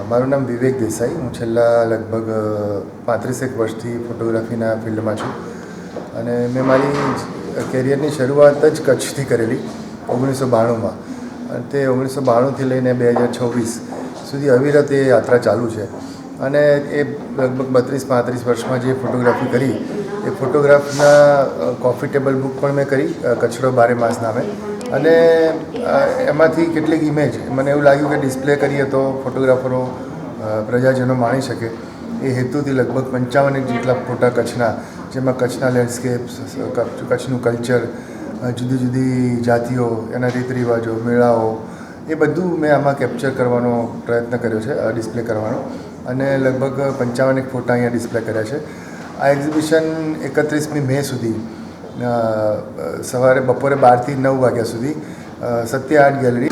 મારું નામ વિવેક દેસાઈ. હું છેલ્લા લગભગ 35 વર્ષથી ફોટોગ્રાફીના ફિલ્ડમાં છું અને મેં મારી કેરિયરની શરૂઆત જ કચ્છથી કરેલી 1992માં. અને તે 1992થી લઈને 2026 સુધી અવિરત એ યાત્રા ચાલુ છે. અને એ લગભગ 32-35 વર્ષમાં જે ફોટોગ્રાફી કરી એ ફોટોગ્રાફના કોફી ટેબલ બુક પણ મેં કરી, કચ્છડો બારે માસ નામે. અને એમાંથી કેટલીક ઇમેજ મને એવું લાગ્યું કે ડિસ્પ્લે કરીએ તો ફોટોગ્રાફરો પ્રજાજનો માણી શકે. એ હેતુથી લગભગ 55 જેટલા ફોટા કચ્છના, જેમાં કચ્છના લેન્ડસ્કેપ્સ, કચ્છનું કલ્ચર, જુદી જુદી જાતિઓ, એના રીત રિવાજો, મેળાઓ, એ બધું મેં આમાં કેપ્ચર કરવાનો પ્રયત્ન કર્યો છે, ડિસ્પ્લે કરવાનો. અને લગભગ 55 ફોટા અહીંયા ડિસ્પ્લે કર્યા છે. આ એક્ઝિબિશન 31મી મે સુધી બપોરે 12 થી 9 વાગ્યા સુધી 7-8 ગેલેરી